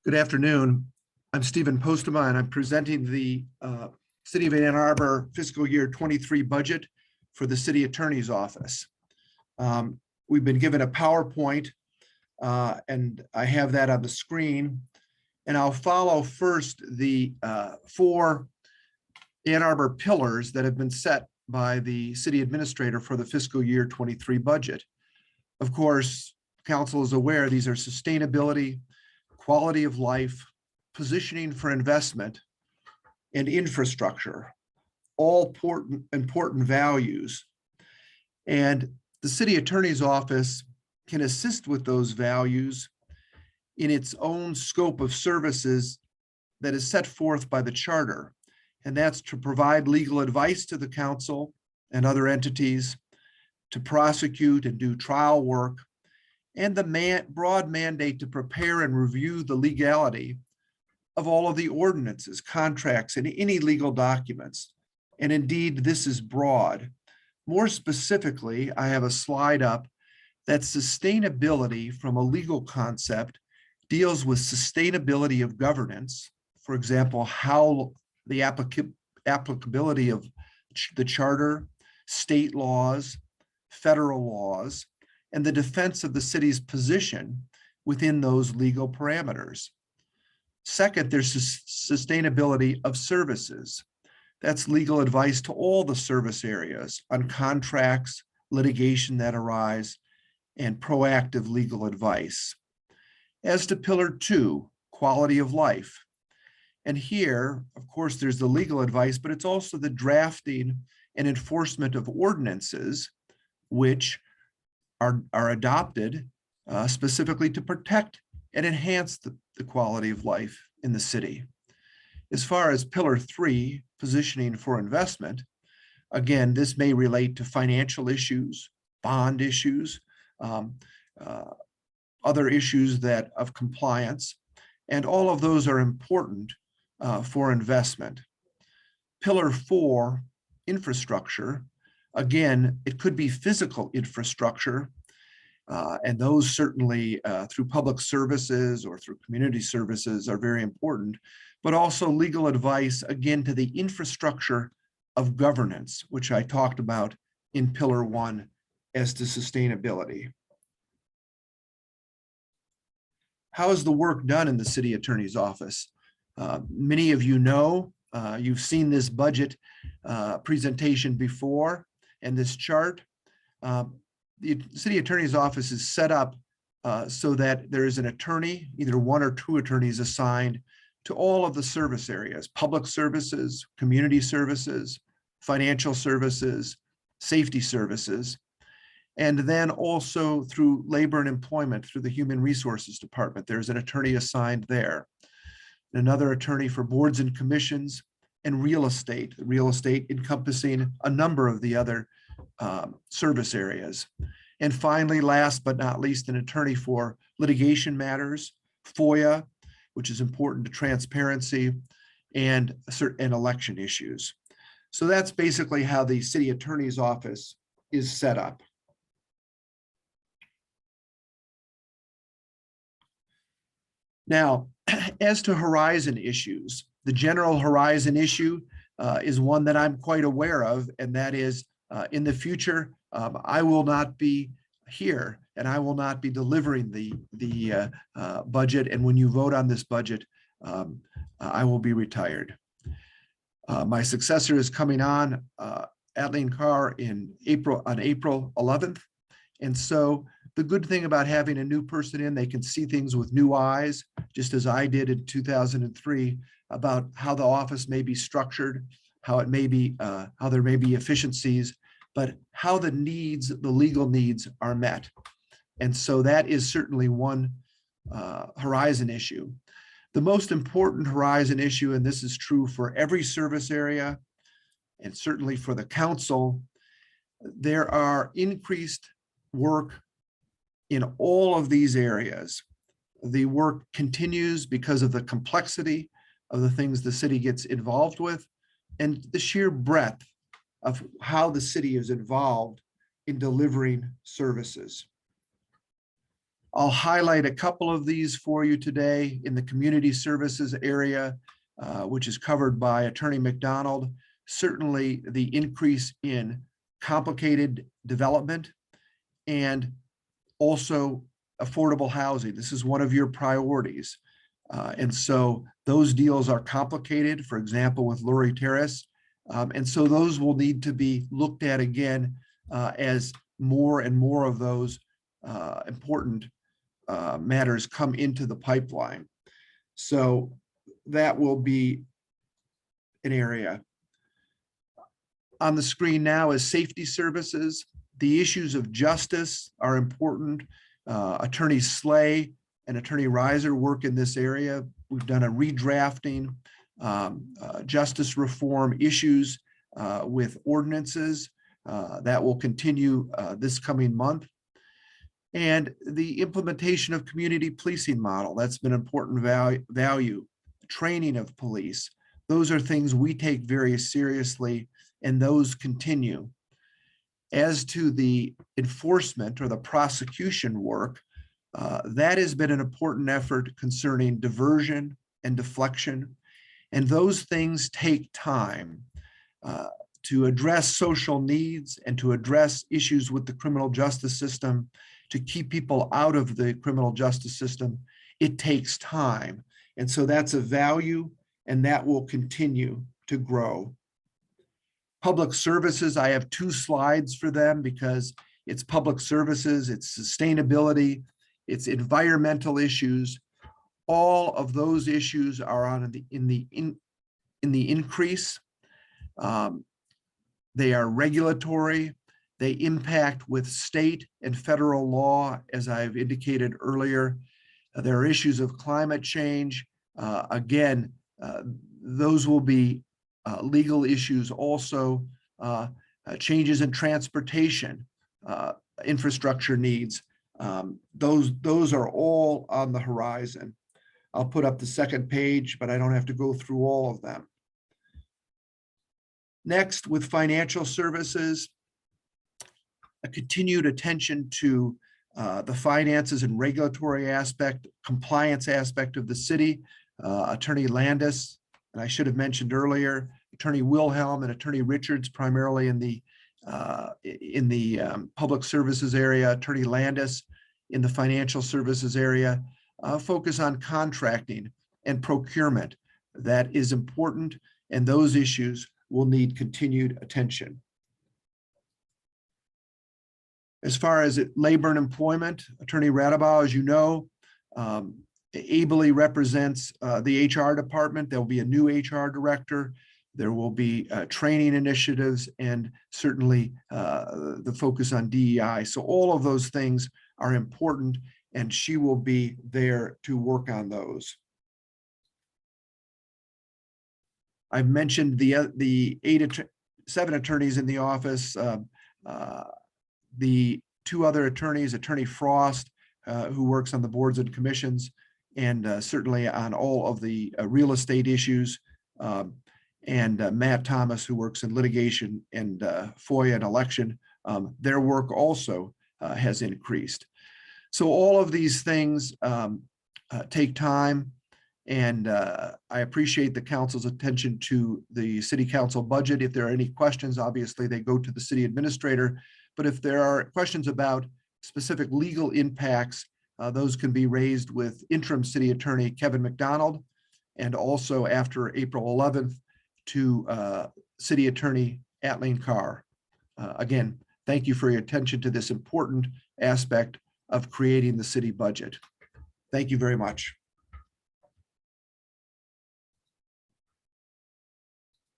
Good afternoon. I'm Stephen Postema, and I'm presenting the City of Ann Arbor fiscal year 23 budget for the City Attorney's Office. We've been given a PowerPoint, and I have that on the screen. And I'll follow first the four Ann Arbor pillars that have been set by the City Administrator for the fiscal year 23 budget. Of course, Council is aware these are sustainability, quality of life, positioning for investment, and infrastructure, all important values. And the City Attorney's Office can assist with those values in its own scope of services that is set forth by the charter. And that's to provide legal advice to the council and other entities, to prosecute and do trial work, and the broad mandate to prepare and review the legality of all of the ordinances, contracts, and any legal documents. And indeed, this is broad. More specifically, I have a slide up that sustainability from a legal concept deals with sustainability of governance. For example, how the applicability of the charter, state laws, federal laws, and the defense of the city's position within those legal parameters. Second, there's sustainability of services. That's legal advice to all the service areas on contracts, litigation that arise, and proactive legal advice. As to pillar 2, quality of life. And here, of course, there's the legal advice, but it's also the drafting and enforcement of ordinances, which are adopted specifically to protect and enhance the quality of life in the city. As far as pillar 3, positioning for investment, again, this may relate to financial issues, bond issues, other issues of compliance, and all of those are important for investment. Pillar 4, infrastructure. Again, it could be physical infrastructure, and those certainly through public services or through community services are very important, but also legal advice, again, to the infrastructure of governance, which I talked about in pillar 1 as to sustainability. How is the work done in the City Attorney's Office? Many of you know, you've seen this budget presentation before. And this chart, the City Attorney's Office is set up so that there is an attorney, either one or two attorneys assigned to all of the service areas: public services, community services, financial services, safety services, and then also through labor and employment through the Human Resources Department. There's an attorney assigned there, another attorney for boards and commissions, and real estate encompassing a number of the other service areas. And finally, last but not least, an attorney for litigation matters, FOIA, which is important to transparency, and certain election issues. So that's basically how the City Attorney's Office is set up. Now, as to horizon issues, the general horizon issue is one that I'm quite aware of, and that is in the future, I will not be here and I will not be delivering the budget. And when you vote on this budget, I will be retired. My successor is coming on, Adeline Carr, on April 11th. And so the good thing about having a new person in, they can see things with new eyes, just as I did in 2003, about how the office may be structured, how there may be efficiencies, but how the legal needs are met. And so that is certainly one horizon issue. The most important horizon issue, and this is true for every service area, and certainly for the council, there are increased work in all of these areas. The work continues because of the complexity of the things the city gets involved with and the sheer breadth of how the city is involved in delivering services. I'll highlight a couple of these for you today in the community services area, which is covered by Attorney McDonald. Certainly the increase in complicated development and also affordable housing. This is one of your priorities. And so those deals are complicated, for example, with Lurie Terrace. And so those will need to be looked at again as more and more of those important matters come into the pipeline. So that will be an area. On the screen now is safety services. The issues of justice are important. Attorney Slay and Attorney Reiser work in this area. We've done a redrafting, justice reform issues with ordinances that will continue this coming month. And the implementation of community policing model, that's been important value, training of police. Those are things we take very seriously, and those continue. As to the enforcement or the prosecution work, that has been an important effort concerning diversion and deflection. And those things take time to address social needs and to address issues with the criminal justice system, to keep people out of the criminal justice system. It takes time. And so that's a value, and that will continue to grow. Public services, I have 2 slides for them because it's public services, it's sustainability, it's environmental issues. All of those issues are in the increase. They are regulatory. They impact with state and federal law, as I've indicated earlier. There are issues of climate change. Again, those will be legal issues also, changes in transportation, infrastructure needs. Those are all on the horizon. I'll put up the second page, but I don't have to go through all of them. Next, with financial services, a continued attention to the finances and regulatory aspect, compliance aspect of the city. Attorney Landis, and I should have mentioned earlier, Attorney Wilhelm and Attorney Richards, primarily in the public services area, Attorney Landis in the financial services area, focus on contracting and procurement. That is important, and those issues will need continued attention. As far as labor and employment, Attorney Radabaugh, as you know, ably represents the HR department. There'll be a new HR director. There will be training initiatives and certainly the focus on DEI. So all of those things are important, and she will be there to work on those. I've mentioned the 7 attorneys in the office. The 2 other attorneys, Attorney Frost, who works on the boards and commissions, and certainly on all of the real estate issues, and Matt Thomas, who works in litigation and FOIA and election. Their work also has increased. So all of these things take time, and I appreciate the council's attention to the city council budget. If there are any questions, obviously they go to the city administrator. But if there are questions about specific legal impacts, those can be raised with interim city attorney Kevin McDonald, and also after April 11th to city attorney Atleen Carr. Again, thank you for your attention to this important aspect of creating the city budget. Thank you very much.